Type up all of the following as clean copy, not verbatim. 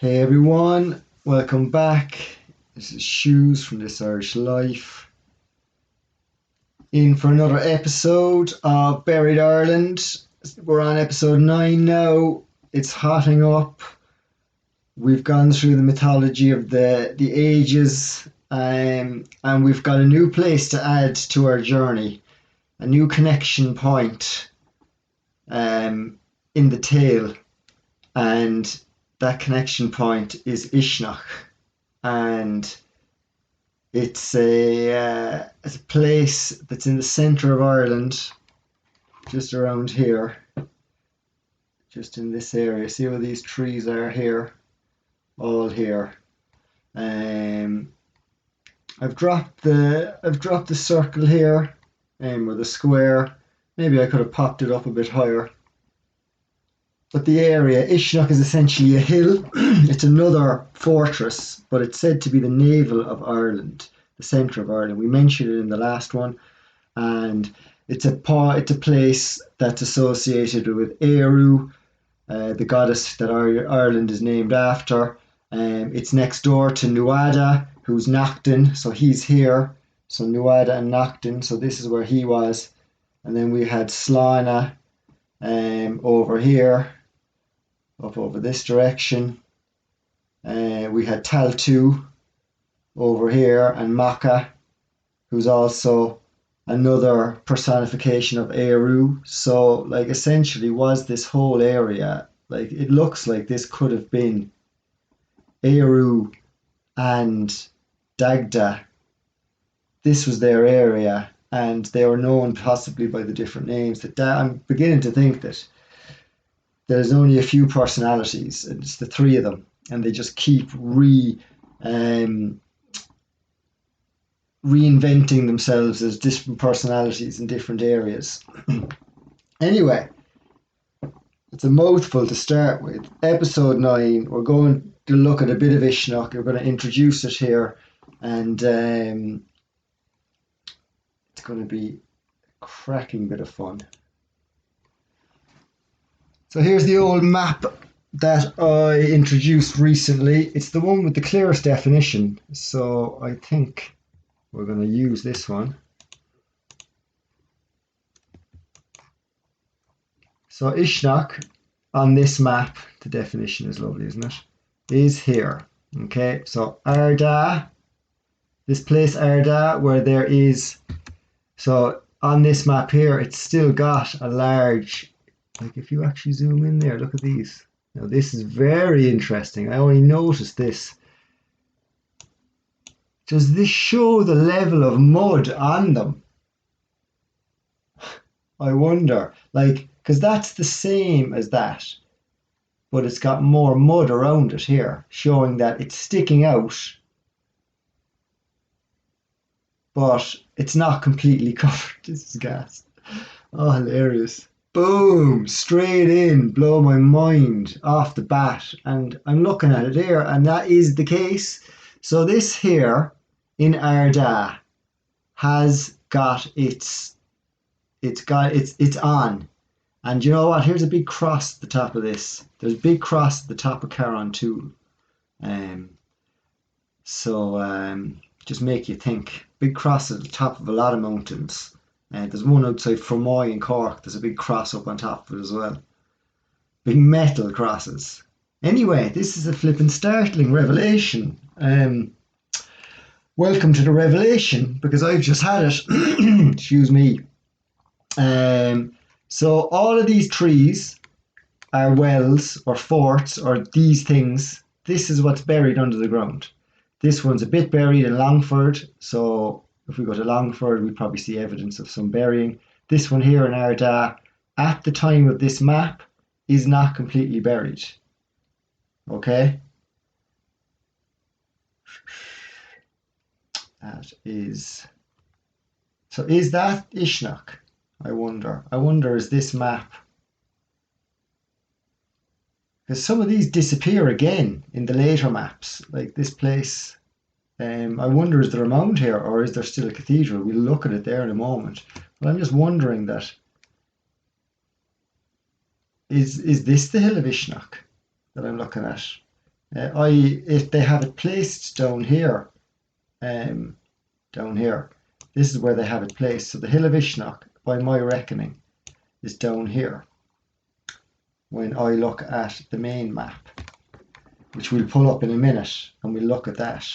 Hey everyone, welcome back. This is Shoes from This Irish Life. In for another episode of Buried Ireland. We're on episode 9 now. It's hotting up. We've gone through the mythology of the ages, and we've got a new place to add to our journey, a new connection point in the tale. And that connection point is Uisneach, and it's a place that's in the centre of Ireland, just around here, just in this area. See where these trees are here, all here. I've dropped the circle here, or the square. Maybe I could have popped it up a bit higher. But the area, Uisneach, is essentially a hill. It's another fortress, but it's said to be the navel of Ireland, the centre of Ireland. We mentioned it in the last one, and it's a place that's associated with Éiriu, the goddess that Ireland is named after. It's next door to Nuada, who's Noctin, so he's here. So Nuada and Noctin, so this is where he was. And then we had Sláine over here, up over this direction. We had Taltu over here, and Macha, who's also another personification of Éiriu. So, like, essentially, was this whole area, like, it looks like this could have been Éiriu and Dagda. This was their area, and they were known possibly by the different names. I'm beginning to think that there's only a few personalities, and it's the three of them, and they just keep reinventing themselves as different personalities in different areas. Anyway, it's a mouthful to start with. Episode 9, we're going to look at a bit of Uisneach. We're going to introduce it here, and it's going to be a cracking bit of fun. So here's the old map that I introduced recently. It's the one with the clearest definition, so I think we're going to use this one. So Uisneach on this map, the definition is lovely, isn't it? Is here. Okay, so Ardagh, this place Ardagh, where there is, so on this map here, it's still got a large, like if you actually zoom in there, look at these. Now this is very interesting. I only noticed this. Does this show the level of mud on them? I wonder, like, because that's the same as that, but it's got more mud around it here, showing that it's sticking out, but it's not completely covered. This is gas. Oh, hilarious. Boom, straight in, blow my mind off the bat. And I'm looking at it here, and that is the case. So this here in Ardagh has got it's on. And you know what? Here's a big cross at the top of this. There's a big cross at the top of Caron too. Just make you think. Big cross at the top of a lot of mountains. There's one outside Fermoy in Cork. There's a big cross up on top of it as well. Big metal crosses. Anyway, this is a flippin' startling revelation. Welcome to the revelation, because I've just had it. Excuse me. So all of these trees are wells or forts or these things. This is what's buried under the ground. This one's a bit buried in Longford, so if we go to Longford, we probably see evidence of some burying. This one here in Ardagh, at the time of this map, is not completely buried. Okay? That is... So is that Uisneach? I wonder. Is this map... Because some of these disappear again in the later maps, like this place. I wonder, is there a mound here, or is there still a cathedral? We'll look at it there in a moment. But I'm just wondering that, is this the hill of Uisneach that I'm looking at? If they have it placed down here, down here, this is where they have it placed. So the Hill of Ishnok, by my reckoning, is down here when I look at the main map, which we'll pull up in a minute and we'll look at that.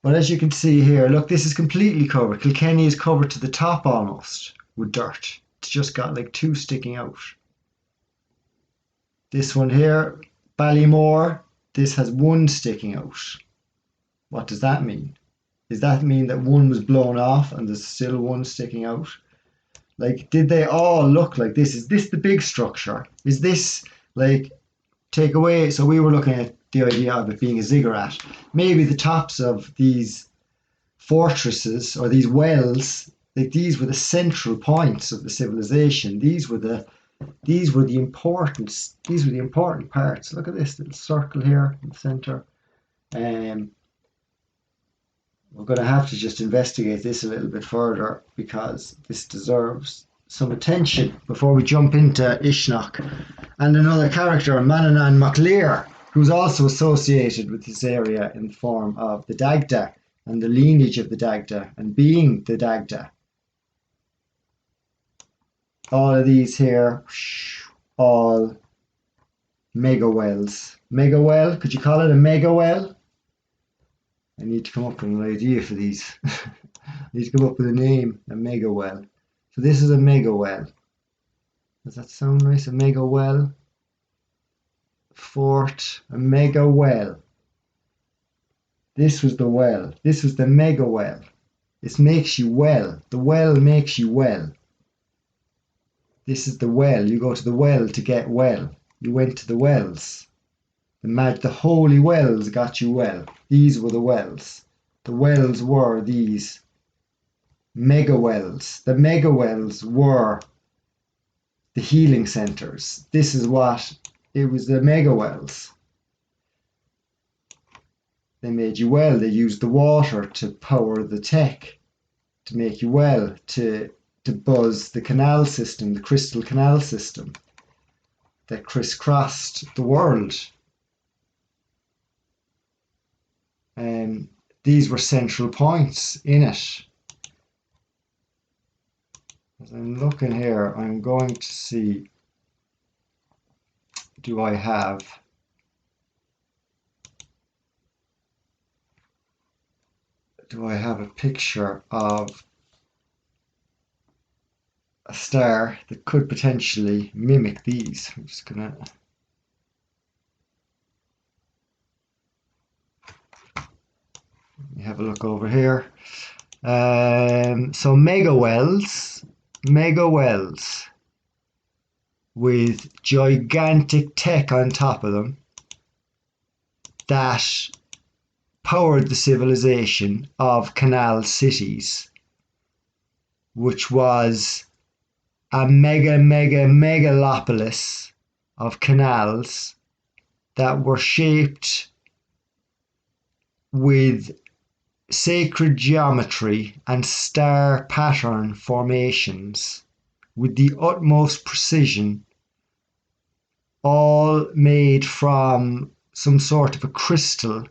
But as you can see here, look, this is completely covered. Kilkenny is covered to the top almost with dirt. It's just got like two sticking out. This one here, Ballymore, this has one sticking out. What does that mean? Does that mean that one was blown off and there's still one sticking out? Like, did they all look like this? Is this the big structure? Is this like take away? So we were looking at the idea of it being a ziggurat. Maybe the tops of these fortresses or these wells, like these were the central points of the civilization. These were the important parts. Look at this little circle here in the center. We're going to have to just investigate this a little bit further because this deserves some attention before we jump into Ishnok. And another character, Manannán mac Lir, who's also associated with this area in the form of the Dagda and the lineage of the Dagda and being the Dagda. All of these here, all mega wells. Mega well, could you call it a mega well? I need to come up with an idea for these. I need to come up with a name, a mega well. So this is a mega well. Does that sound nice? A mega well? Fort, a mega well. This was the well. This was the mega well. This makes you well. The well makes you well. This is the well. You go to the well to get well. You went to the wells. The holy wells got you well. These were the wells. The wells were these mega wells. The mega wells were the healing centers. This is what it was, the mega wells. They made you well. They used the water to power the tech, to make you well, to buzz the canal system, the crystal canal system that crisscrossed the world. These were central points in it. As I'm looking here, I'm going to see, do I have a picture of a star that could potentially mimic these? I'm just gonna have a look over here. So mega wells with gigantic tech on top of them that powered the civilization of canal cities, which was a megalopolis of canals that were shaped with sacred geometry and star pattern formations with the utmost precision, all made from some sort of a crystal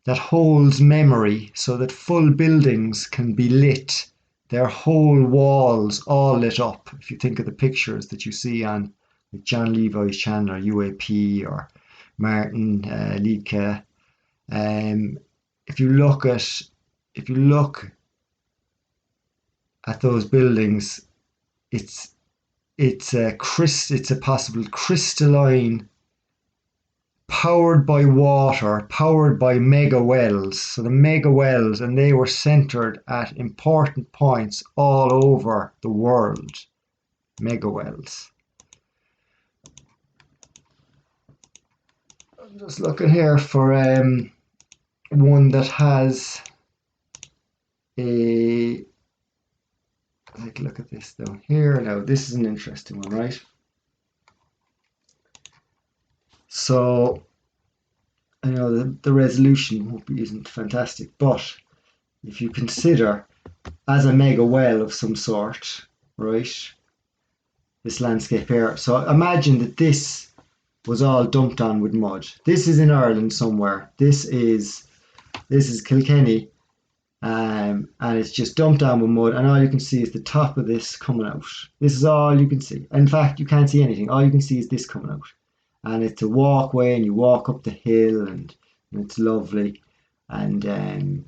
that holds memory so that full buildings can be lit, their whole walls all lit up. If you think of the pictures that you see on like John Levi's channel or UAP or Martin Liedtke, if you look at those buildings, it's a possible crystalline, powered by water, powered by mega wells. So the mega wells, and they were centered at important points all over the world. Mega wells. I'm just looking here for one that has a, like, look at this though. Here now, this is an interesting one, right? So I know the resolution isn't fantastic, but if you consider as a mega well of some sort, right, this landscape here. So imagine that this was all dumped on with mud. This is in Ireland somewhere. This is Kilkenny, and it's just dumped on with mud, and all you can see is the top of this coming out. This is all you can see. In fact, you can't see anything. All you can see is this coming out, and it's a walkway, and you walk up the hill, and it's lovely, and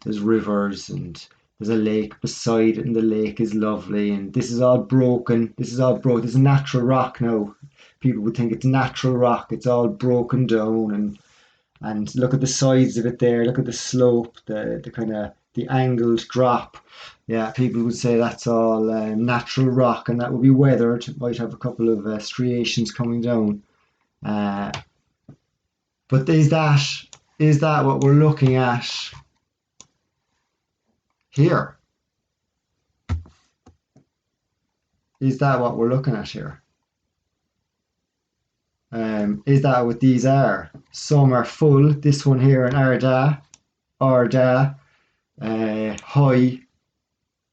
there's rivers, and there's a lake beside it, and the lake is lovely, and this is all broken. This is all broke. This is natural rock now. People would think it's natural rock. It's all broken down, and look at the sides of it there. Look at the slope, the kind of the angled drop. Yeah, people would say that's all natural rock, and that would be weathered. It might have a couple of striations coming down. Uh, but is that what we're looking at here? Is that what we're looking at here? Is that what these are? Some are full. This one here, an Arda, high,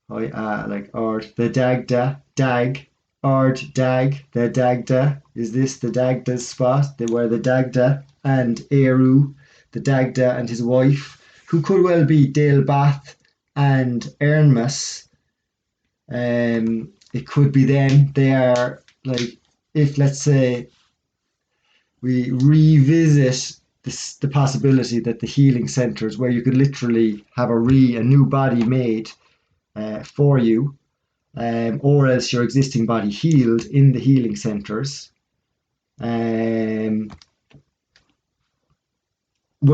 like Ard, the Dag, Ard, Dag, the Dagda. Is this the Dagda's spot? Where the Dagda and Éiriu, the Dagda and his wife, who could well be Bath and Ernmas. It could be them. They are like, if let's say we revisit the possibility that the healing centres, where you could literally have a new body made for you, or else your existing body healed in the healing centres. Were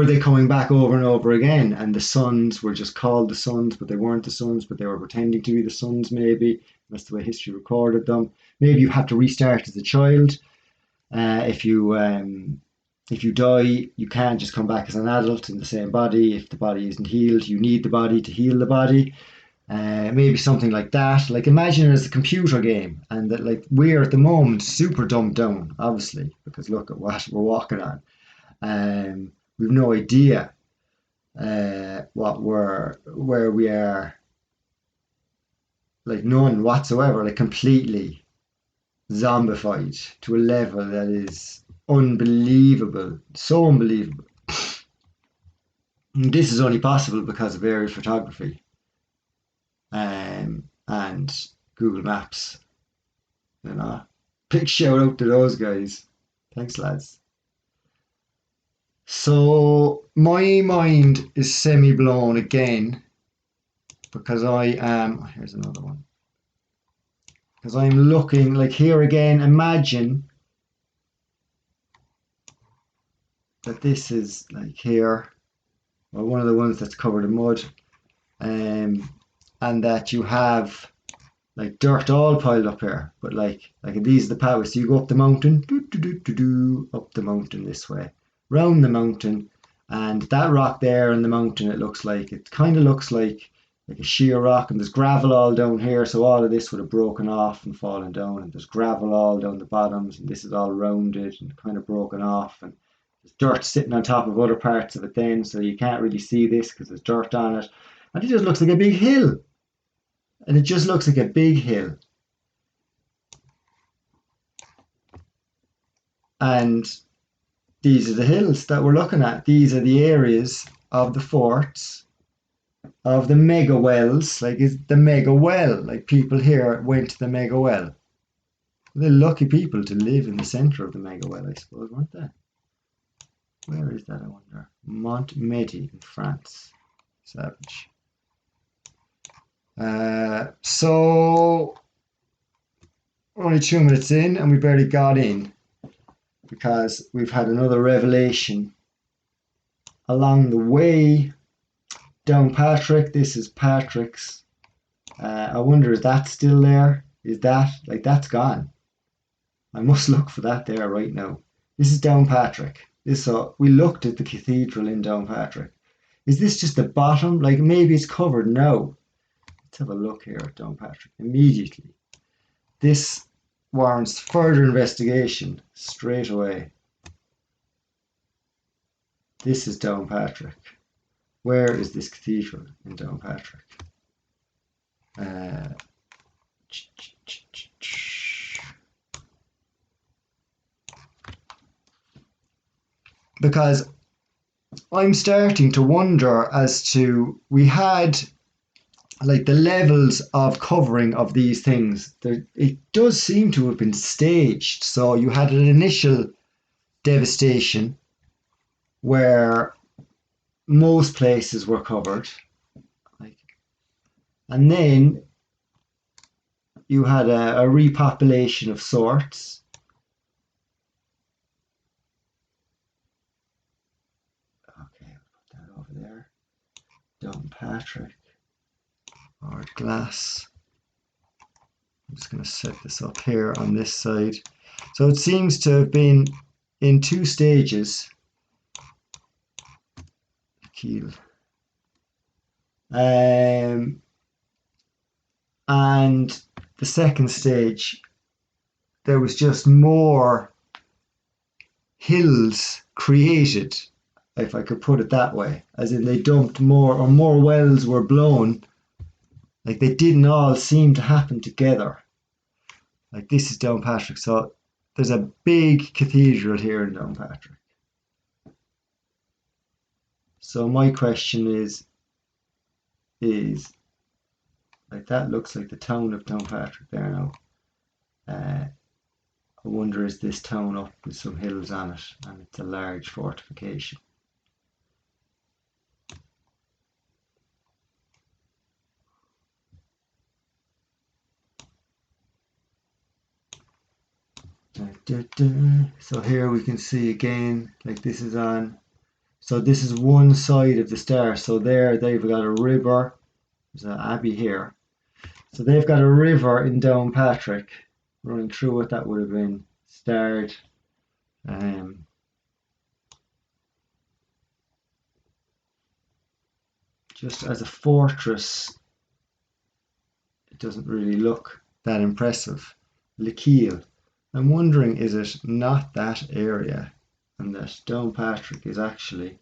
they coming back over and over again? And the sons were just called the sons, but they weren't the sons, but they were pretending to be the sons, maybe. That's the way history recorded them. Maybe you have to restart as a child. If you die, you can't just come back as an adult in the same body. If the body isn't healed, you need the body to heal the body. Maybe something like that. Like, imagine it as a computer game, and that, like, we're at the moment super dumbed down, obviously, because look at what we're walking on. We've no idea where we are, like none whatsoever, like completely zombified to a level that is unbelievable, so unbelievable. And this is only possible because of aerial photography and Google Maps. You know, big shout out to those guys. Thanks, lads. So my mind is semi blown again because I am. Here's another one. Because I'm looking, like, here again. Imagine that this is like here, or one of the ones that's covered in mud, and that you have like dirt all piled up here. But like these are the pathways. So you go up the mountain, up the mountain this way, round the mountain, and that rock there in the mountain, it kind of looks like a sheer rock, and there's gravel all down here, so all of this would have broken off and fallen down, and there's gravel all down the bottoms, and this is all rounded and kind of broken off, and there's dirt sitting on top of other parts of it then, so you can't really see this because there's dirt on it, and it just looks like a big hill. And it just looks like a big hill. And these are the hills that we're looking at. These are the areas of the forts, of the mega wells. Like, is the mega well, like, people here went to the mega well. They're lucky people to live in the centre of the mega well, I suppose, weren't they? Where is that, I wonder? Montmedy in France. Savage. So we're only 2 minutes in, and we barely got in because we've had another revelation along the way. Down Patrick, this is Patrick's. I wonder, is that still there? Is that, like, that's gone? I must look for that there right now. This is Down Patrick. We looked at the cathedral in Down Patrick. Is this just the bottom? Like, maybe it's covered now. Let's have a look here at Down Patrick immediately. This warrants further investigation straight away. This is Down Patrick. Where is this cathedral in Down Patrick? because I'm starting to wonder as to, we had like the levels of covering of these things. It does seem to have been staged. So you had an initial devastation where most places were covered, like, and then you had a repopulation of sorts. Okay, I'll put that over there. Downpatrick or glass. I'm just going to set this up here on this side. So it seems to have been in two stages. Keel. And the second stage, there was just more hills created, if I could put it that way, as in they dumped more, or more wells were blown. Like, they didn't all seem to happen together. Like, this is Downpatrick, so there's a big cathedral here in Downpatrick. So my question is like, that looks like the town of Downpatrick there now. I wonder, is this town up with some hills on it, and it's a large fortification. So here we can see again, like, this is on, so this is one side of the star. So there they've got a river. There's an abbey here. So they've got a river in Downpatrick running through what that would have been starred. Just as a fortress, it doesn't really look that impressive. Lekiel. I'm wondering, is it not that area, and that Downpatrick is actually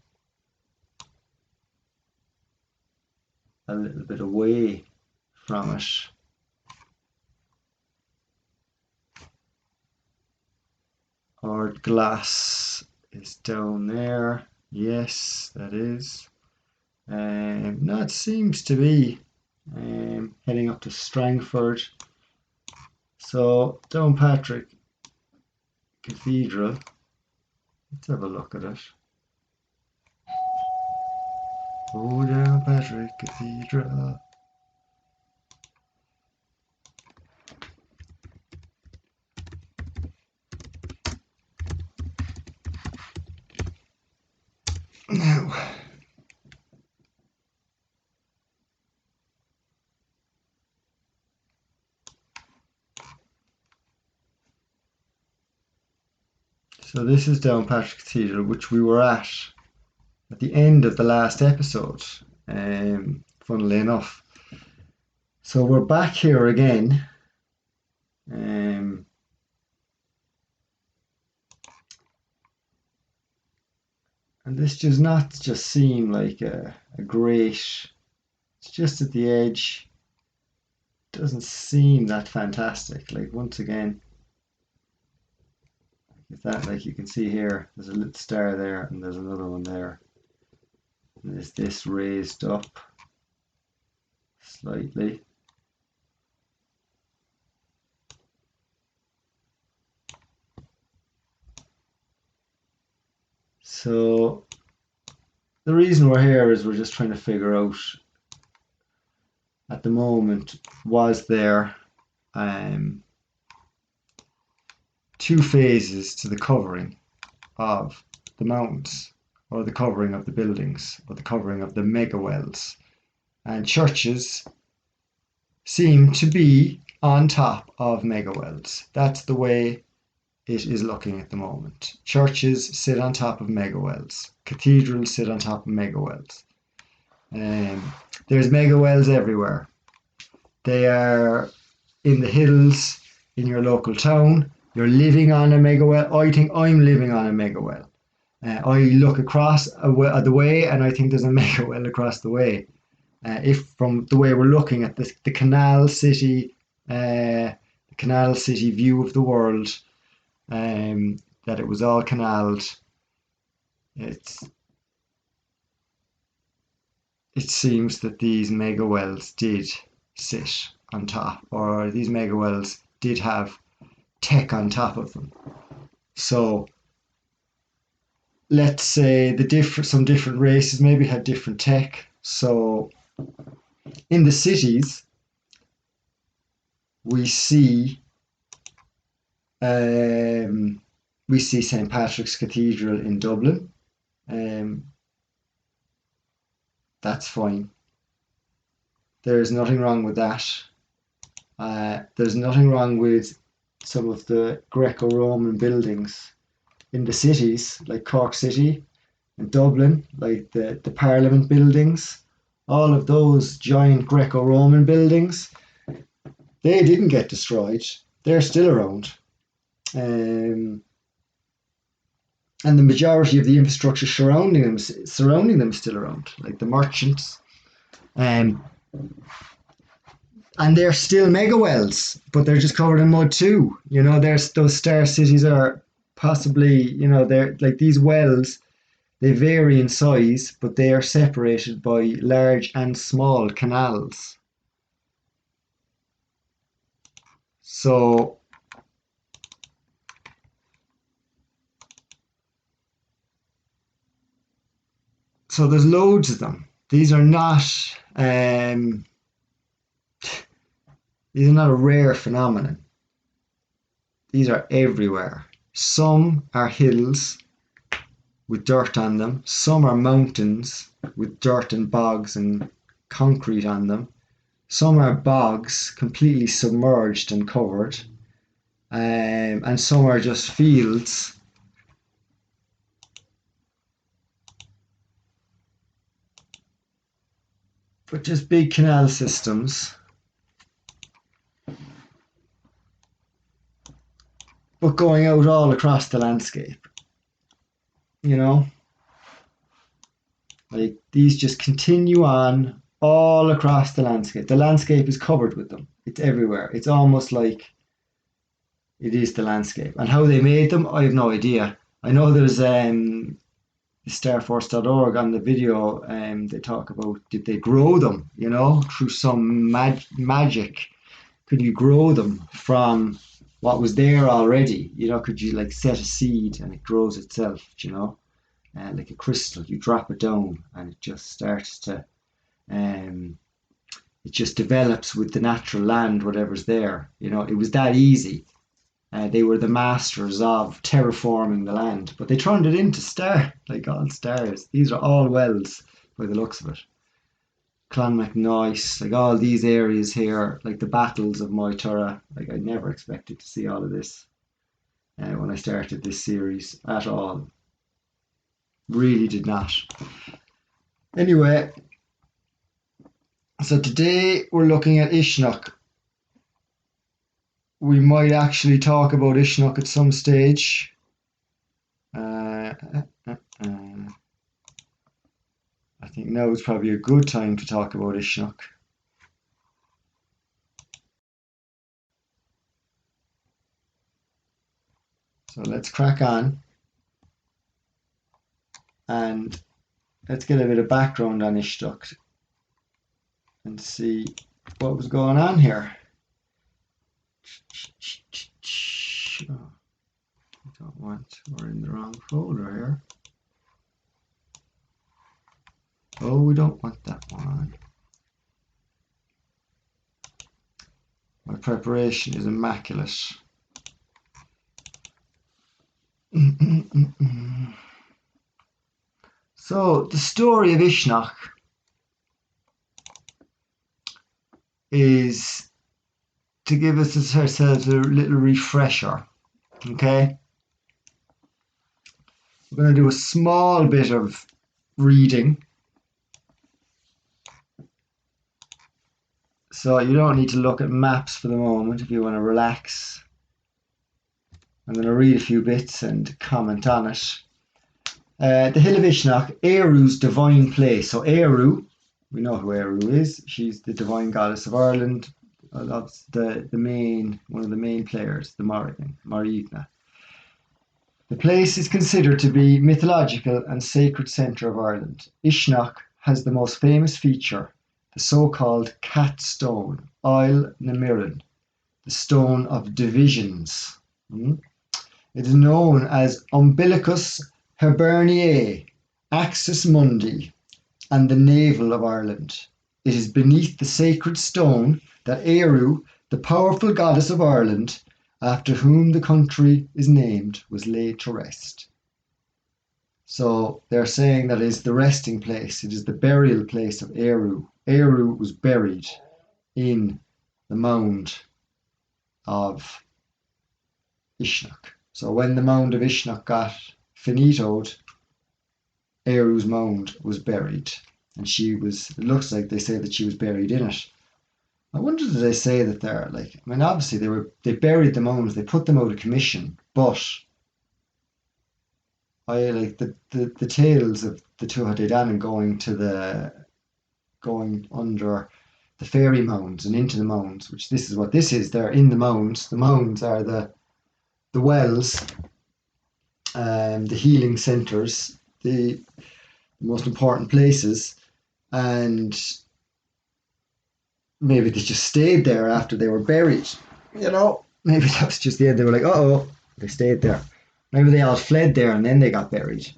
a little bit away from it? Or glass is down there. Yes, that is. No, it seems to be heading up to Strangford. So Downpatrick Cathedral. Let's have a look at it. Oh, Downpatrick Cathedral. Now, so this is Downpatrick Cathedral, which we were at the end of the last episode, funnily enough. So we're back here again. And this does not just seem like a great, it's just at the edge. It doesn't seem that fantastic. Like, once again, is that, like, you can see here, there's a little star there, and there's another one there. And there's this raised up slightly. So the reason we're here is we're just trying to figure out, at the moment, was there two phases to the covering of the mountains, or the covering of the buildings, or the covering of the mega wells. And churches seem to be on top of mega wells. That's the way it is looking at the moment. Churches sit on top of mega wells. Cathedrals sit on top of mega wells. There's mega wells everywhere. They are in the hills in your local town. You're living on a mega well. I think I'm living on a mega well. I look across the way, and I think there's a mega well across the way. If from the way we're looking at the canal city view of the world, that it was all canaled. it seems that these mega wells did sit on top, or these mega wells did have tech on top of them. So let's say some different races maybe had different tech. So in the cities, we see St. Patrick's Cathedral in Dublin. That's fine. There's nothing wrong with that. There's nothing wrong with some of the Greco-Roman buildings in the cities, like Cork City and Dublin, like the Parliament buildings. All of those giant Greco-Roman buildings, they didn't get destroyed. They're still around. And the majority of the infrastructure surrounding them is still around, like the merchants. And they're still mega wells, but they're just covered in mud too. Those star cities are possibly, they're like these wells, they vary in size, but they are separated by large and small canals. So there's loads of them. These are not a rare phenomenon. These are everywhere. Some are hills with dirt on them. Some are mountains with dirt and bogs and concrete on them. Some are bogs completely submerged and covered. And some are just fields. But just big canal systems. But going out all across the landscape. Like these just continue on all across the landscape. The landscape is covered with them. It's everywhere. It's almost like it is the landscape. And how they made them, I have no idea. I know there's starforce.org on the video, they talk about, did they grow them, through some magic? Could you grow them from what was there already? Could you like set a seed and it grows itself, like a crystal, you drop it down and it just starts to, it just develops with the natural land, whatever's there. It was that easy. They were the masters of terraforming the land, but they turned it into like all stars. These are all wells by the looks of it. Clonmacnoise, like all these areas here, like the battles of Moytura. Like I never expected to see all of this when I started this series at all. Really did not. Anyway, so today we're looking at Uisneach. We might actually talk about Uisneach at some stage. I think now is probably a good time to talk about Uisneach. So let's crack on and let's get a bit of background on Uisneach and see what was going on here. Oh, we're in the wrong folder here. Oh, we don't want that one. My preparation is immaculate. So, the story of Uisneach is to give us ourselves a little refresher, okay? We're going to do a small bit of reading. So you don't need to look at maps for the moment if you want to relax. I'm going to read a few bits and comment on it. The Hill of Uisneach, Éiriu's divine place. So Éiriu, we know who Éiriu is. She's the divine goddess of Ireland. That's one of the main players, the Morrigan, Marigna. The place is considered to be mythological and sacred centre of Ireland. Uisneach has the most famous feature, the so-called cat stone, Oil na Mirren, the stone of divisions. It is known as Umbilicus Hiberniae, Axis Mundi, and the navel of Ireland. It is beneath the sacred stone that Éiriu, the powerful goddess of Ireland, after whom the country is named, was laid to rest. So they're saying that is the resting place. It is the burial place of Éiriu. Éiriu was buried in the mound of Uisneach. So when the mound of Uisneach got finitoed, Éiriu's mound was buried, and it looks like they say that she was buried in it. I wonder, did they say that they're like, I mean, obviously they buried the mounds, they put them out of commission, but I like the tales of the Tuatha Dé Danann going under the fairy mounds and into the mounds, which this is what this is. They're in the mounds. The mounds are the wells, the healing centres, the most important places, and maybe they just stayed there after they were buried. Maybe that was just the end. They were like, oh, they stayed there. Maybe they all fled there and then they got buried.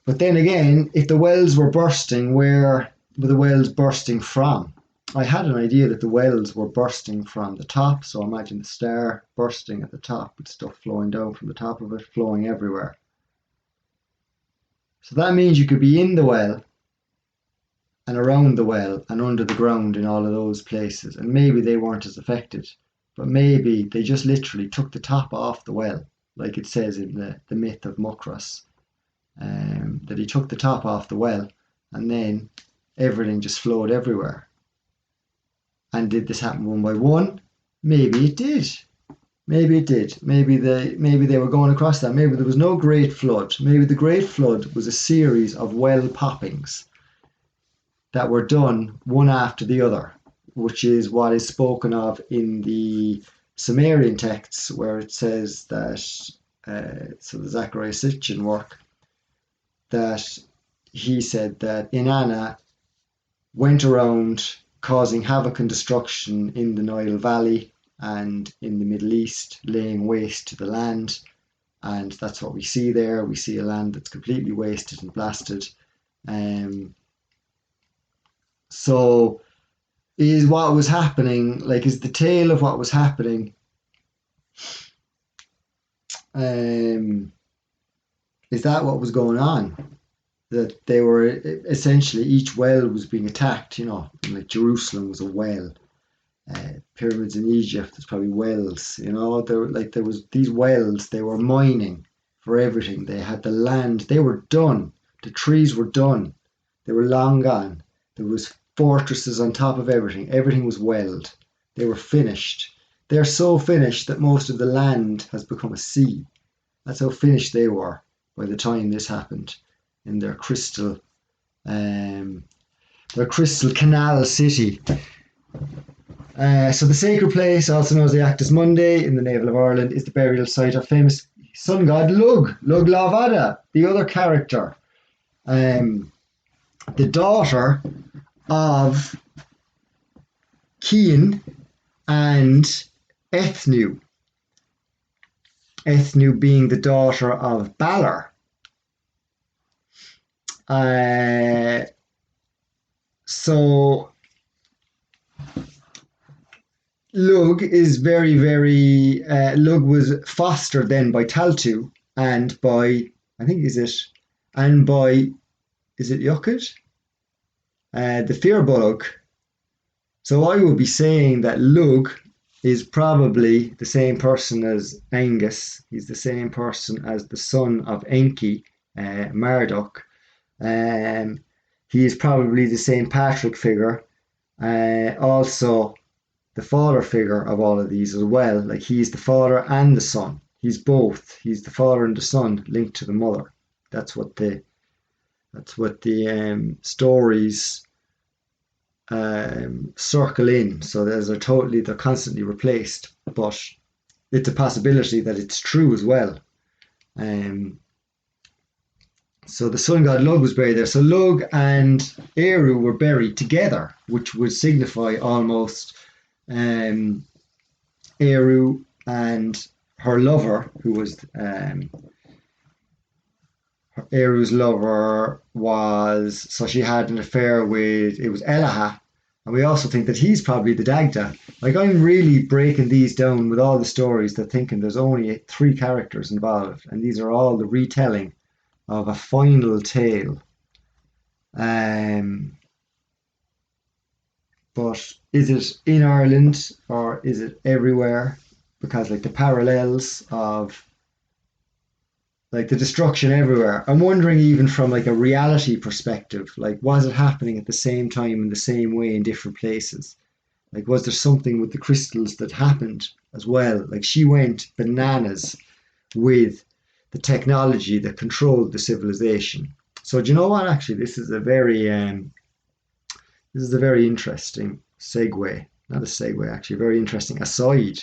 But then again, if the wells were bursting, where were the wells bursting from? I had an idea that the wells were bursting from the top, so imagine the star bursting at the top with stuff flowing down from the top of it, flowing everywhere. So that means you could be in the well and around the well and under the ground in all of those places, and maybe they weren't as affected, but maybe they just literally took the top off the well, like it says in the myth of Muckross, that he took the top off the well and then everything just flowed everywhere. And did this happen one by one? Maybe it did. Maybe it did. Maybe they were going across that. Maybe there was no great flood. Maybe the great flood was a series of well poppings that were done one after the other, which is what is spoken of in the Sumerian texts, where it says that, so the Zachariah Sitchin work, that he said that Inanna went around causing havoc and destruction in the Nile Valley and in the Middle East, laying waste to the land. And that's what we see there. We see a land that's completely wasted and blasted. So is what was happening, like, is the tale of what was happening, is that what was going on? That they were essentially, each well was being attacked, like Jerusalem was a well, pyramids in Egypt, there's probably wells, there was these wells, they were mining for everything. They had the land, they were done, the trees were done, they were long gone. There was fortresses on top of everything. Everything was welled. They were finished. They're so finished that most of the land has become a sea. That's how finished they were by the time this happened in their crystal canal city. So the sacred place, also known as the Actus Mundi in the navel of Ireland, is the burial site of famous sun god Lug Lavada, the other character, the daughter of Cian and Ethnu. Ethnu being the daughter of Balor. So Lug is very, very. Lug was fostered then by Taltu and by, I think, is it Yucad? The Firbulg. So I would be saying that Lug is probably the same person as Angus. He's the same person as the son of Enki, Marduk. He is probably the St. Patrick figure. Also the father figure of all of these as well. Like, he's the father and the son. He's both. He's the father and the son linked to the mother. That's what the stories circle in. So they're constantly replaced, but it's a possibility that it's true as well. Um, so the sun god Lug was buried there. So Lug and Éiriu were buried together, which would signify almost Éiriu and her lover, who was Éiriu's lover was, so she had an affair with, it was Elaha, and we also think that he's probably the Dagda. Like, I'm really breaking these down with all the stories, that thinking there's only 3 characters involved, and these are all the retelling of a final tale. Um, but is it in Ireland or is it everywhere? Because like the parallels of like the destruction everywhere. I'm wondering even from like a reality perspective, like was it happening at the same time in the same way in different places? Like was there something with the crystals that happened as well? Like she went bananas with the technology that controlled the civilization. So do you know what? Actually, this is a very interesting segue. Not a segue, actually, a very interesting aside.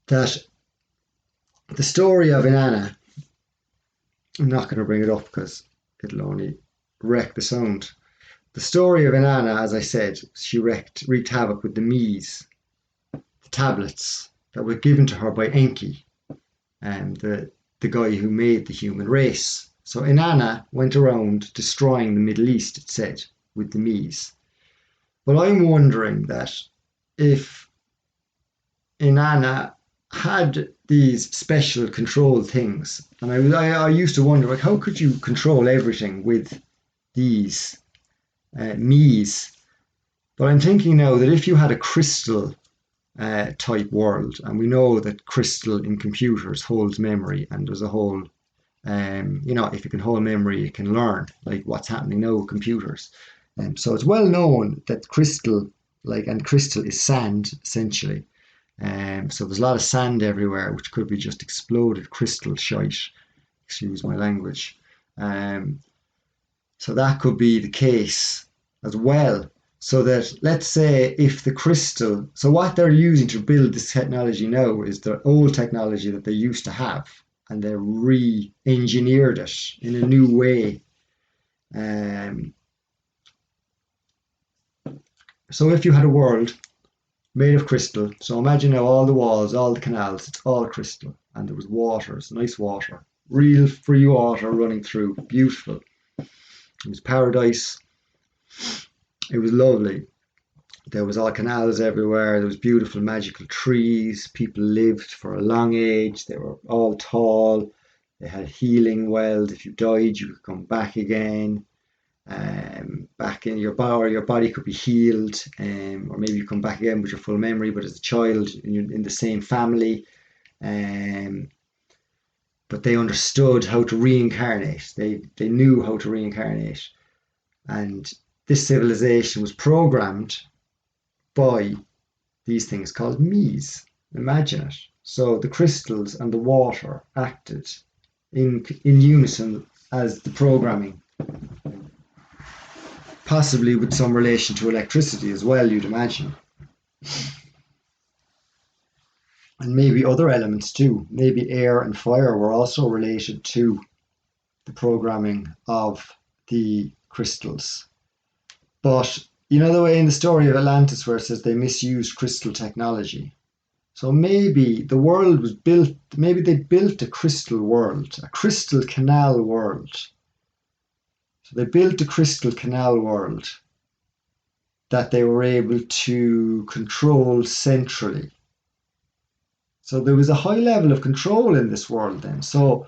That the story of Inanna, I'm not going to bring it up because it'll only wreck the sound. The story of Inanna, as I said, she wreaked havoc with the Mies, the tablets that were given to her by Enki, and the guy who made the human race. So Inanna went around destroying the Middle East, it said, with the Mies. But I'm wondering that if Inanna had these special control things, and I used to wonder, like, how could you control everything with these Mies? But I'm thinking now that if you had a crystal type world, and we know that crystal in computers holds memory, and there's a whole, if it can hold memory, it can learn, like what's happening now with computers. So it's well known that crystal, and crystal is sand essentially. So there's a lot of sand everywhere, which could be just exploded crystal shite. Excuse my language. So that could be the case as well. So that let's say if the crystal, so what they're using to build this technology now is the old technology that they used to have, and they re-engineered it in a new way. So if you had a world made of crystal, so imagine now all the walls, all the canals, it's all crystal, and there was water, it's nice water, real free water running through, beautiful. It was paradise. It was lovely. There was all canals everywhere. There was beautiful magical trees. People lived for a long age. They were all tall. They had healing wells. If you died, you could come back again. Back in your body, or your body could be healed, or maybe you come back again with your full memory, but as a child in the same family. But they understood how to reincarnate. They knew how to reincarnate, and this civilization was programmed by these things called Mies. Imagine it. So the crystals and the water acted in unison as the programming, possibly with some relation to electricity as well, you'd imagine. And maybe other elements too. Maybe air and fire were also related to the programming of the crystals. But you know the way in the story of Atlantis where it says they misused crystal technology. So maybe the world was built, maybe they built a crystal world, a crystal canal world. So they built a crystal canal world that they were able to control centrally. So there was a high level of control in this world then. So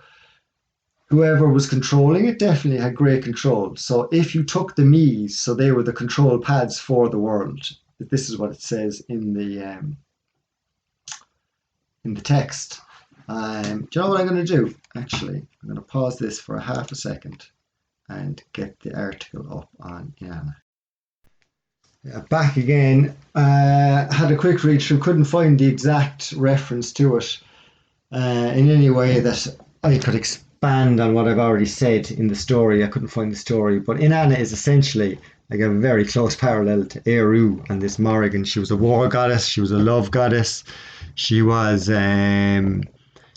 whoever was controlling it definitely had great control. So if you took the Mies, so they were the control pads for the world. This is what it says in the text. Do you know what I'm going to do? Actually, I'm going to pause this for a half a second and get the article up on Inanna. Yeah, back again. Had a quick read through, couldn't find the exact reference to it in any way that I could expand on what I've already said in the story. I couldn't find the story, but Inanna is essentially like a very close parallel to Éiriu and this Morrigan. She was a war goddess, she was a love goddess, she was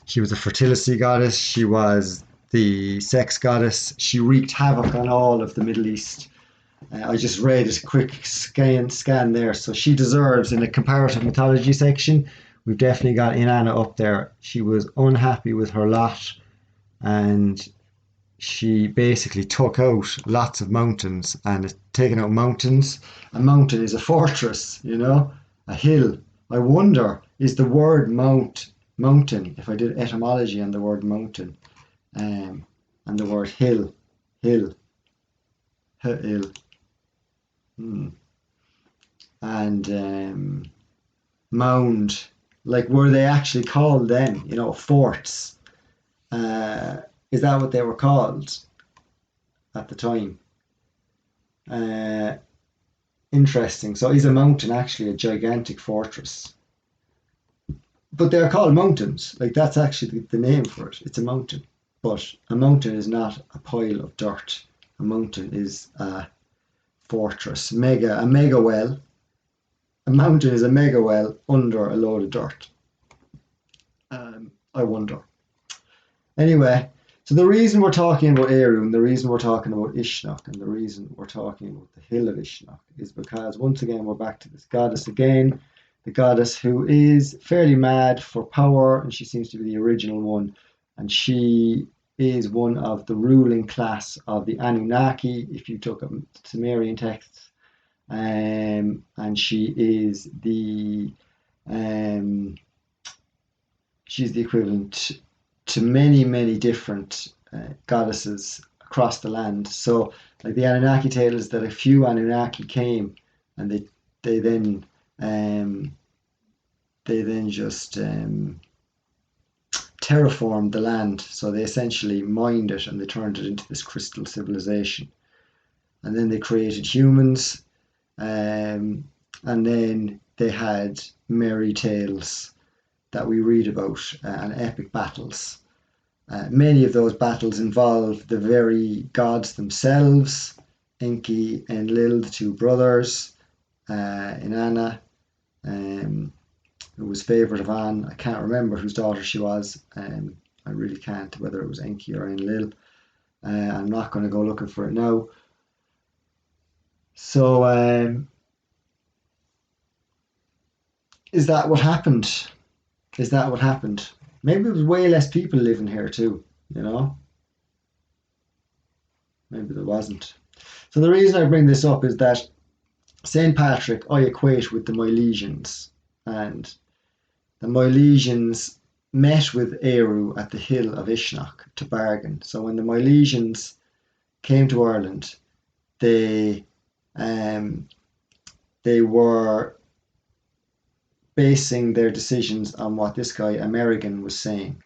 She was a fertility goddess. She was the sex goddess. She wreaked havoc on all of the Middle East. I just read a quick scan there. So she deserves, in the comparative mythology section, we've definitely got Inanna up there. She was unhappy with her lot, and she basically took out lots of mountains. And taking out mountains, a mountain is a fortress, a hill. I wonder, is the word mountain, if I did etymology on the word mountain, and the word hill, hill, hill, and mound, like were they actually called then, forts? Is that what they were called at the time? Interesting. So is a mountain actually a gigantic fortress? But they're called mountains. Like that's actually the name for it. It's a mountain. But a mountain is not a pile of dirt. A mountain is a fortress. A mega well. A mountain is a mega well under a load of dirt. I wonder. Anyway, so the reason we're talking about Éiriu, and the reason we're talking about Uisneach, and the reason we're talking about the hill of Uisneach is because once again we're back to this goddess again, the goddess who is fairly mad for power, and she seems to be the original one, and she is one of the ruling class of the Anunnaki, if you took up Sumerian texts, and she is she's the equivalent to many, many different goddesses across the land. So, like the Anunnaki tale is that a few Anunnaki came, and they then just terraformed the land. So they essentially mined it and they turned it into this crystal civilization. And then they created humans, and then they had merry tales that we read about, and epic battles. Many of those battles involve the very gods themselves, Enki and Lil, the two brothers, Inanna, who was favourite of An. I can't remember whose daughter she was. I really can't, whether it was Enki or Enlil. I'm not going to go looking for it now. So, is that what happened? Is that what happened? Maybe there was way less people living here too, Maybe there wasn't. So the reason I bring this up is that St. Patrick I equate with the Milesians, and the Milesians met with Éiriu at the hill of Uisneach to bargain. So when the Milesians came to Ireland, they were basing their decisions on what this guy American was saying.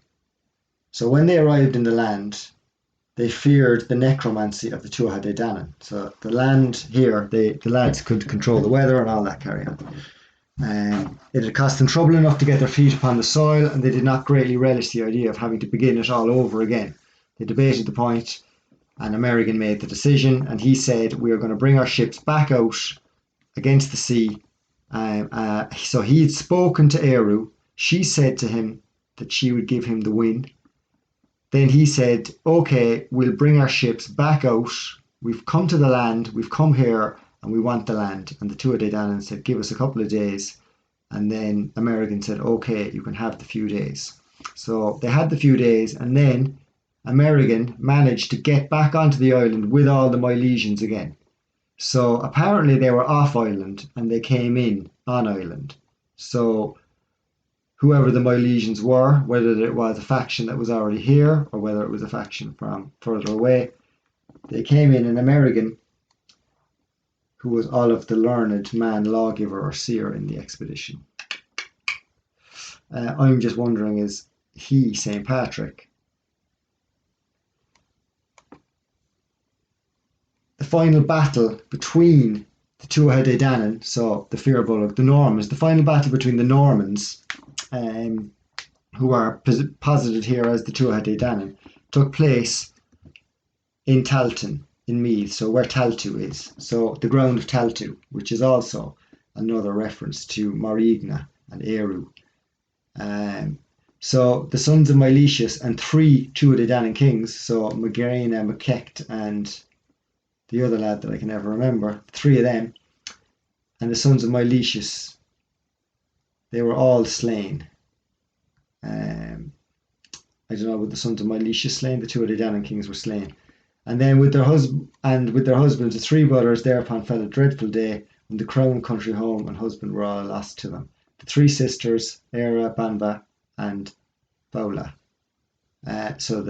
So when they arrived in the land, they feared the necromancy of the Tuatha De Danann. So the land here, the lads could control the weather and all that carry on. It had cost them trouble enough to get their feet upon the soil, and they did not greatly relish the idea of having to begin it all over again. They debated the point, and American made the decision, and he said, we are going to bring our ships back out against the sea. So he had spoken to Éiriu. She said to him that she would give him the win. Then he said, okay, we'll bring our ships back out. We've come to the land, we've come here, and we want the land. And the Tuatha De Danann said, give us a couple of days. And then American said, okay, you can have the few days. So they had the few days, and then American managed to get back onto the island with all the Milesians again. So apparently they were off island and they came in on island. So whoever the Milesians were, whether it was a faction that was already here or whether it was a faction from further away, they came in, and American, who was Olaf the learned man, lawgiver or seer in the expedition. I'm just wondering, is he St. Patrick? The final battle between the Tuatha De Danann, so the Fir Bolg, the Normans, the final battle between the Normans, who are posited here as the Tuatha De Danann, took place in Talton, in Meath, so where Taltu is. So the ground of Taltu, which is also another reference to Marigna and Éiriu. So the sons of Miletius and two of the Danann kings, so Magrena, Macecht, and the other lad that I can never remember, three of them, and the sons of Miletius, they were all slain. I don't know, with the sons of Miletius slain, the two of the Danann kings were slain. And then with their husbands, the three brothers thereupon fell a dreadful day, when the crown, country, home, and husband were all lost to them. The three sisters, Éire, Banba, and Fowla. So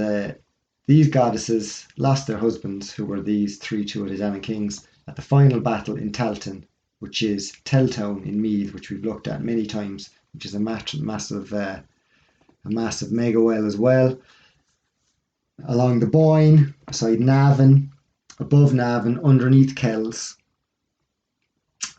these goddesses lost their husbands, who were these two of the Danann kings, at the final battle in Talton, which is Teltown in Meath, which we've looked at many times, which is a massive mega well as well. Along the Boyne, beside Navan, above Navan, underneath Kells.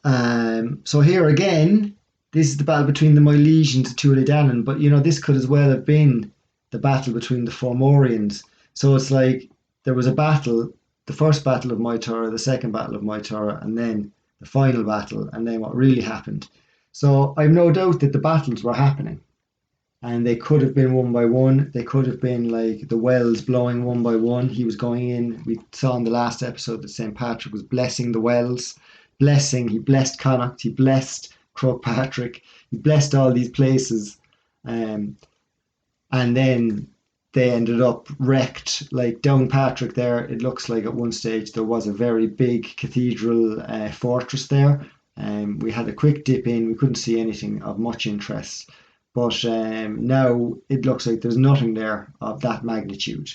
So here again, this is the battle between the Milesians and two of the Danann, but this could as well have been the battle between the Fomorians. So it's like there was a battle, the first battle of Moytura, the second battle of Moytura, and then the final battle, and then what really happened. So I've no doubt that the battles were happening. And they could have been one by one. They could have been like the wells blowing one by one. He was going in. We saw in the last episode that St. Patrick was blessing the wells. He blessed Connacht. He blessed Croagh-Patrick. He blessed all these places. And then they ended up wrecked. Like Downpatrick there, it looks like at one stage there was a very big cathedral fortress there. We had a quick dip in. We couldn't see anything of much interest. But now it looks like there's nothing there of that magnitude.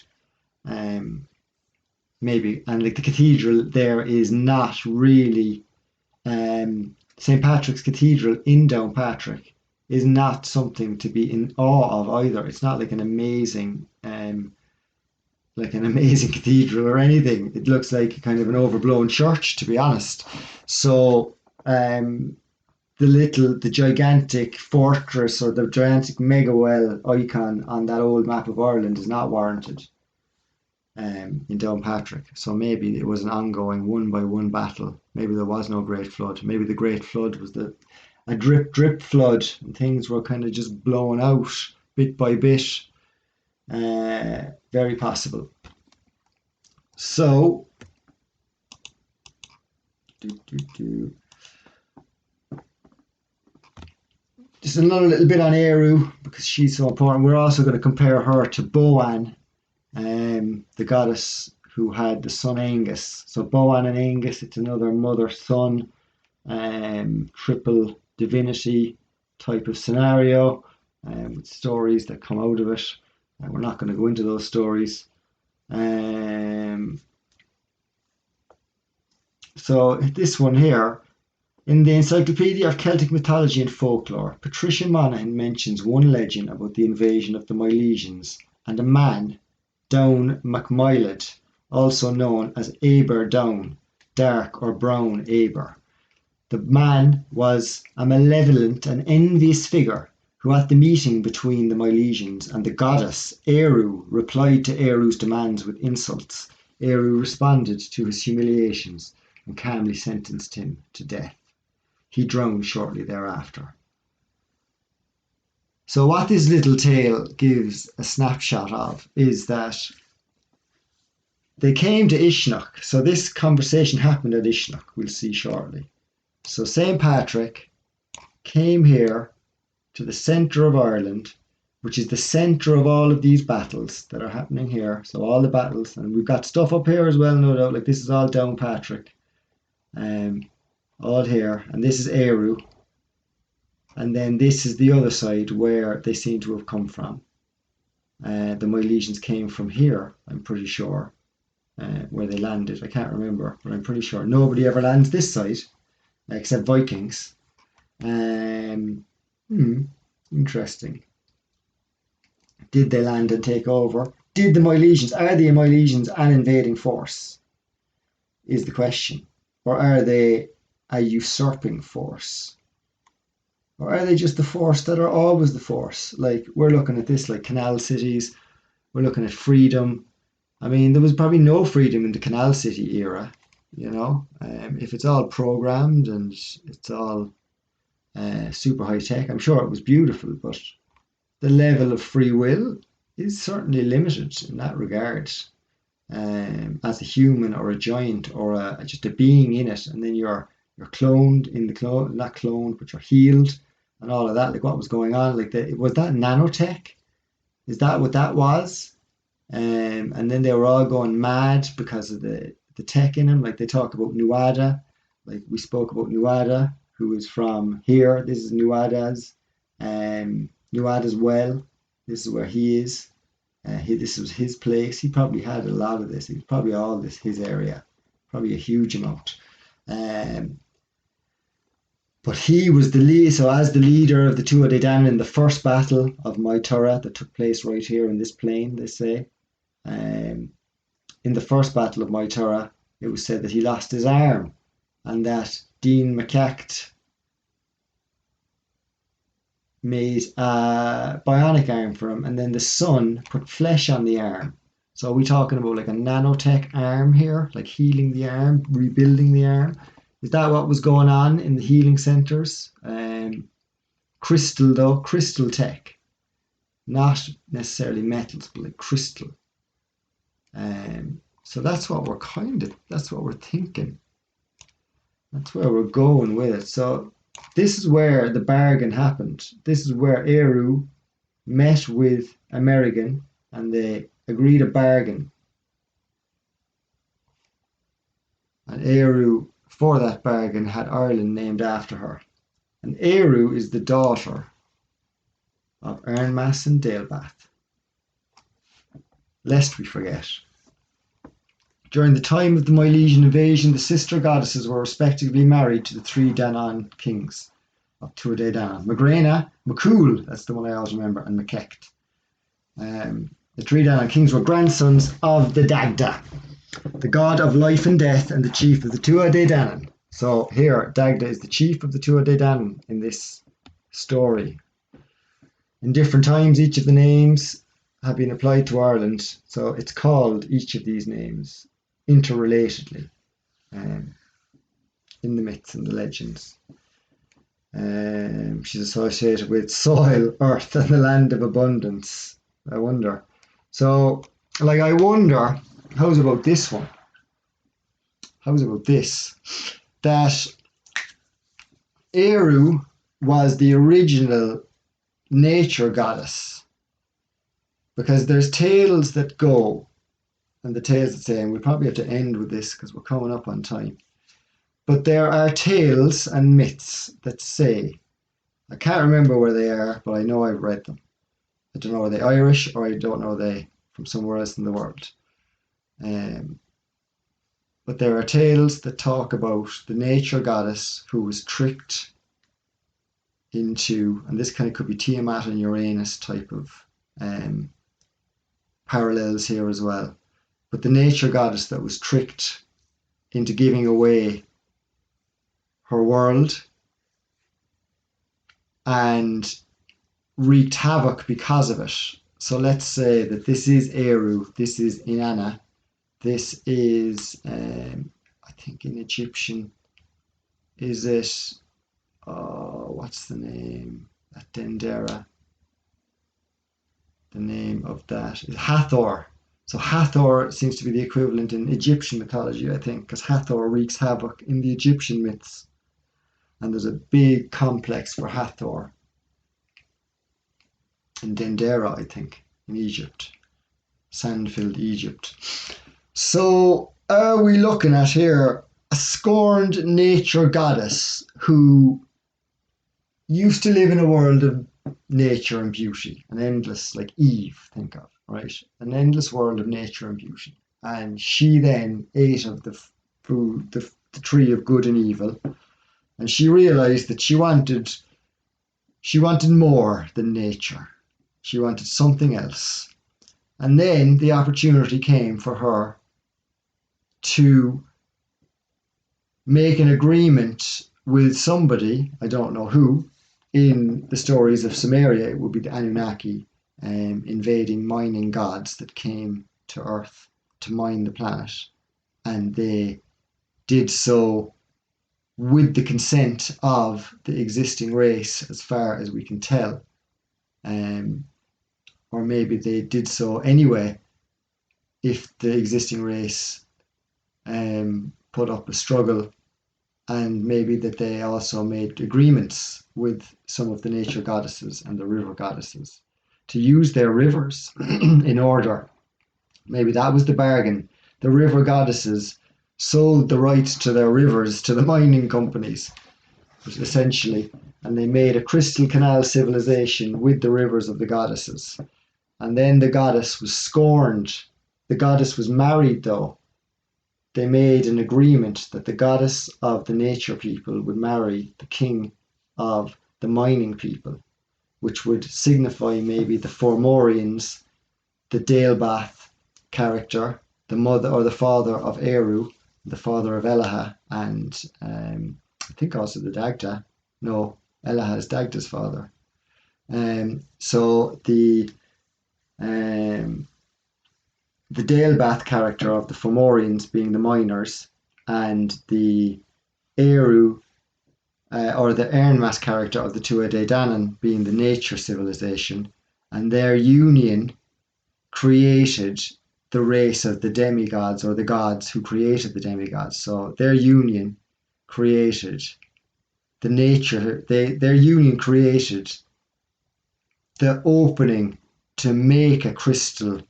Maybe. And like the cathedral there is not really St. Patrick's Cathedral in Downpatrick is not something to be in awe of either. It's not like an amazing cathedral or anything. It looks like kind of an overblown church, to be honest. So the gigantic fortress or the gigantic mega well icon on that old map of Ireland is not warranted in Downpatrick. So maybe it was an ongoing one by one battle. Maybe there was no great flood. Maybe the great flood was a drip flood, and things were kind of just blown out bit by bit. Very possible. So just another little bit on Éiriu, because she's so important. We're also going to compare her to Boann, the goddess who had the son Angus. So Boann and Angus, it's another mother-son triple divinity type of scenario, with stories that come out of it. We're not going to go into those stories. So this one here, in the Encyclopedia of Celtic Mythology and Folklore, Patricia Monaghan mentions one legend about the invasion of the Milesians and a man, Down MacMilad, also known as Aber Down, dark or brown Aber. The man was a malevolent and envious figure who, at the meeting between the Milesians and the goddess Éiriu, replied to Éiriu's demands with insults. Éiriu responded to his humiliations and calmly sentenced him to death. He drowned shortly thereafter. So what this little tale gives a snapshot of is that they came to Uisneach. So this conversation happened at Uisneach, we'll see shortly. So St. Patrick came here to the centre of Ireland, which is the centre of all of these battles that are happening here. So all the battles, and we've got stuff up here as well, no doubt, like this is all Downpatrick. All here, and this is Éiriu, and then this is the other side where they seem to have come from. The Milesians came from here, I'm pretty sure, where they landed. I can't remember, but I'm pretty sure nobody ever lands this side except Vikings. Interesting. Did they land and take over? Are the Milesians an invading force? Is the question. Or are they a usurping force? Or are they just the force that are always the force? Like, we're looking at this like canal cities, we're looking at freedom. I mean, there was probably no freedom in the canal city era, if it's all programmed and it's all super high tech. I'm sure it was beautiful, but the level of free will is certainly limited in that regard. As a human or a giant or just a being in it, and then you're cloned in the clone, not cloned, but you're healed and all of that. Like what was going on? Like was that nanotech? Is that what that was? And then they were all going mad because of the tech in them. Like they talk about Nuada, like we spoke about Nuada, who is from here. This is Nuada's, Nuada's well. This is where he is. This was his place. He probably had a lot of this. It was probably all this his area, probably a huge amount. Um, but he was the lead. So as the leader of the Tuatha Dé Danann in the first battle of Moytura that took place right here in this plain, they say. In the first battle of Moytura, it was said that he lost his arm, and that Dean Macacht made a bionic arm for him, and then the son put flesh on the arm. So are we talking about like a nanotech arm here, like healing the arm, rebuilding the arm? Is that what was going on in the healing centres? Crystal though, crystal tech, not necessarily metals, but like crystal. So that's what that's what we're thinking. That's where we're going with it. So this is where the bargain happened. This is where Éiriu met with American and they agreed a bargain. And Éiriu, for that bargain, had Ireland named after her. And Éiriu is the daughter of Ernmas and Dalebath. Lest we forget. During the time of the Milesian invasion, the sister goddesses were respectively married to the three Danann kings of Tuatha Dé Danann. Magrena, Macul, that's the one I always remember, and Macecht. The three Danann kings were grandsons of the Dagda, the god of life and death and the chief of the Tuatha Dé Danann. So here, Dagda is the chief of the Tuatha Dé Danann in this story. In different times, each of the names have been applied to Ireland, so it's called each of these names interrelatedly in the myths and the legends. She's associated with soil, earth, and the land of abundance. I wonder. So, like, I wonder, how's about this one? How's about this? That Éiriu was the original nature goddess. Because there's tales that go, and the tales that say, and we probably have to end with this because we're coming up on time. But there are tales and myths that say, I can't remember where they are, but I know I've read them. I don't know, are they Irish or I don't know, they from somewhere else in the world. But there are tales that talk about the nature goddess who was tricked into, and this kind of could be Tiamat and Uranus type of parallels here as well. But the nature goddess that was tricked into giving away her world and wreaked havoc because of it. So let's say that this is Éiriu, this is Inanna, this is, I think in Egyptian, is it, what's the name? That Dendera. The name of that is Hathor. So Hathor seems to be the equivalent in Egyptian mythology, I think, because Hathor wreaks havoc in the Egyptian myths. And there's a big complex for Hathor in Dendera, I think, in Egypt. Sand-filled Egypt. So are we looking at here a scorned nature goddess who used to live in a world of nature and beauty, an endless, like Eve, think of, right? An endless world of nature and beauty. And she then ate of the food, the tree of good and evil, and she realized that she wanted more than nature. She wanted something else. And then the opportunity came for her to make an agreement with somebody, I don't know who. In the stories of Sumeria, it would be the Anunnaki invading mining gods that came to Earth to mine the planet. And they did so with the consent of the existing race, as far as we can tell. or maybe they did so anyway if the existing race put up a struggle, and maybe that they also made agreements with some of the nature goddesses and the river goddesses to use their rivers in order. Maybe that was the bargain. The river goddesses sold the rights to their rivers to the mining companies, essentially, and they made a crystal canal civilization with the rivers of the goddesses. And then the goddess was scorned. The goddess was married, though. They made an agreement that the goddess of the nature people would marry the king of the mining people, which would signify maybe the Fomorians, the Dalebath character, the mother or the father of Éiriu, the father of Elaha, and I think also the Dagda. No, Elaha is Dagda's father. So the Dalebath character of the Fomorians being the miners, and the Éiriu or the Ernmas character of the Tuatha Danann being the nature civilization, and their union created the race of the demigods, or the gods who created the demigods. So their union created the nature, their union created the opening to make a crystal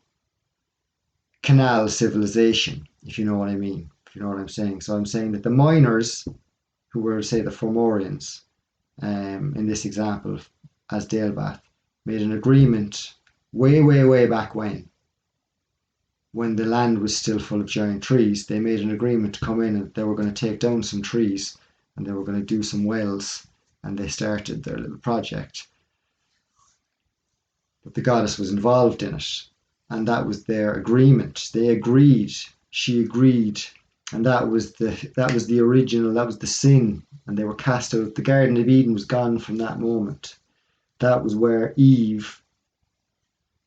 canal civilization, if you know what I mean, if you know what I'm saying. So I'm saying that the miners, who were, say, the Fomorians, in this example, as Dalebath, made an agreement way back when the land was still full of giant trees. They made an agreement to come in, and they were going to take down some trees, and they were going to do some wells, and they started their little project. But the goddess was involved in it, and that was their agreement. They agreed, she agreed, and that was the original, that was the sin, and they were cast out. The Garden of Eden was gone from that moment. That was where Eve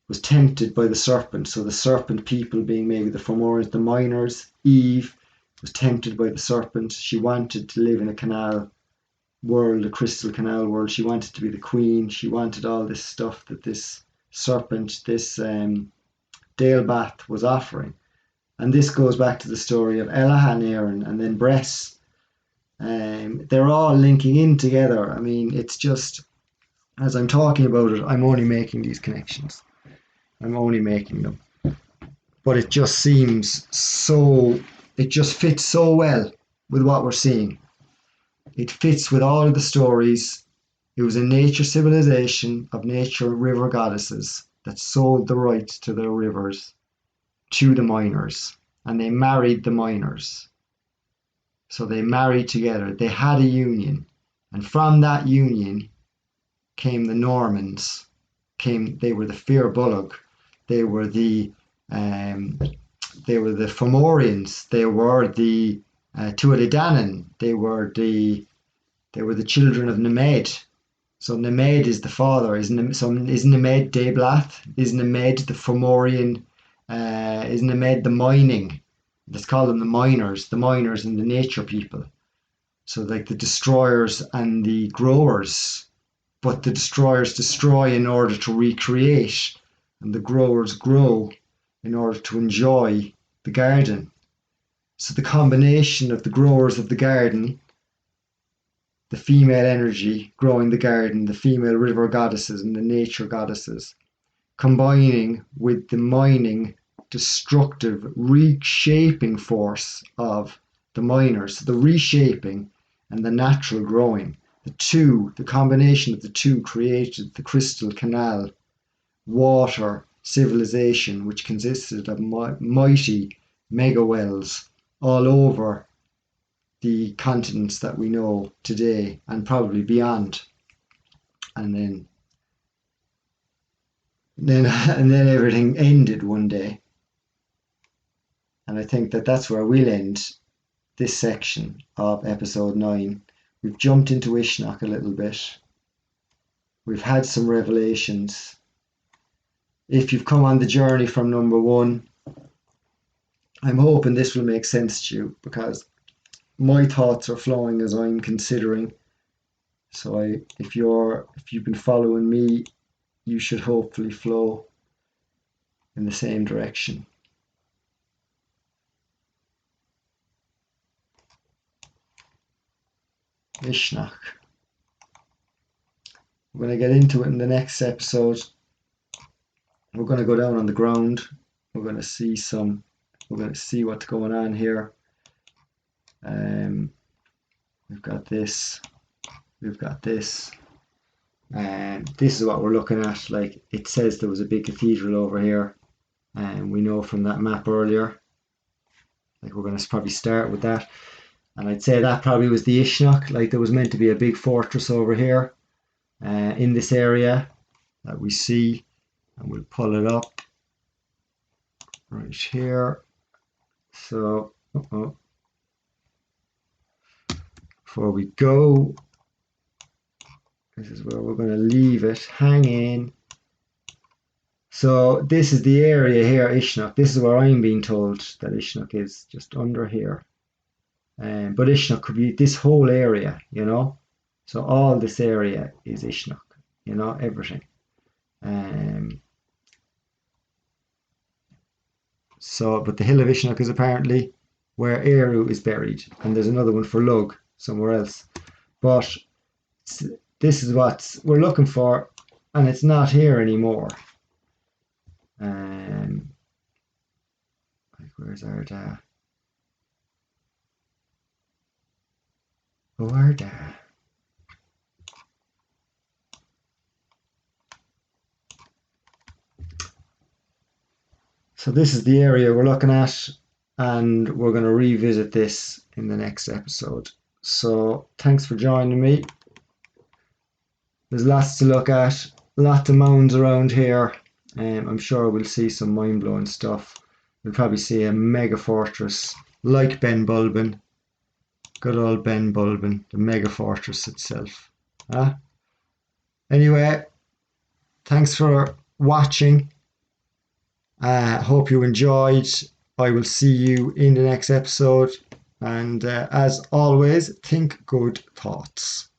was tempted by the serpent. So the serpent people being maybe the Fomorians, the miners, Eve was tempted by the serpent. She wanted to live in a canal world, a crystal canal world. She wanted to be the queen. She wanted all this stuff that this serpent, this Dalebath was offering. And this goes back to the story of Elaha and Éireann, and then Bress. They're all linking in together. I mean, it's just, as I'm talking about it, I'm only making these connections. I'm only making them. But it just seems so, it just fits so well with what we're seeing. It fits with all of the stories. It was a nature civilization of nature river goddesses that sold the rights to their rivers to the miners, and they married the miners. So they married together. They had a union, and from that union came the Normans. They were the Fir Bolg. They were the Fomorians. They were the Tuatha Danann. They were the children of Nemed. So Nemed is the father. Is Nemed Dalebath? Is Nemed the Fomorian? Is Nemed the mining? Let's call them the miners and the nature people. So like the destroyers and the growers. But the destroyers destroy in order to recreate, and the growers grow in order to enjoy the garden. So the combination of the growers of the garden, the female energy growing the garden, the female river goddesses and the nature goddesses, combining with the mining, destructive, reshaping force of the miners, the reshaping and the natural growing. The combination of the two created the crystal canal water civilization, which consisted of mighty mega wells all over the continents that we know today and probably beyond. And then everything ended one day. And I think that that's where we'll end this section of episode 9. We've jumped into Uisneach a little bit. We've had some revelations. If you've come on the journey from number 1, I'm hoping this will make sense to you, because my thoughts are flowing as I'm considering. So if you've been following me, you should hopefully flow in the same direction. Ishnok. We're going to get into it in the next episode. We're going to go down on the ground. We're going to see what's going on here. We've got this. We've got this. And this is what we're looking at. Like, it says there was a big cathedral over here. And we know from that map earlier. Like, we're going to probably start with that. And I'd say that probably was the Ishnok. Like, there was meant to be a big fortress over here in this area that we see. And we'll pull it up right here. So, before we go, this is where we're going to leave it hanging. So this is the area here, Ishnok. This is where I'm being told that Ishnok is, just under here. But Ishnok could be this whole area, you know. So all this area is Ishnok, you know, everything. But the hill of Ishnok is apparently where Éiriu is buried, and there's another one for Lug somewhere else. But this is what we're looking for, and it's not here anymore. Like, where's Arda? Oh, Arda. So this is the area we're looking at, and we're going to revisit this in the next episode. So thanks for joining me. There's lots to look at, lots of mounds around here. I'm sure we'll see some mind-blowing stuff. We'll probably see a mega fortress like Ben Bulben. Good old Ben Bulben, the mega fortress itself. Anyway, thanks for watching. Hope you enjoyed. I will see you in the next episode. And as always, think good thoughts.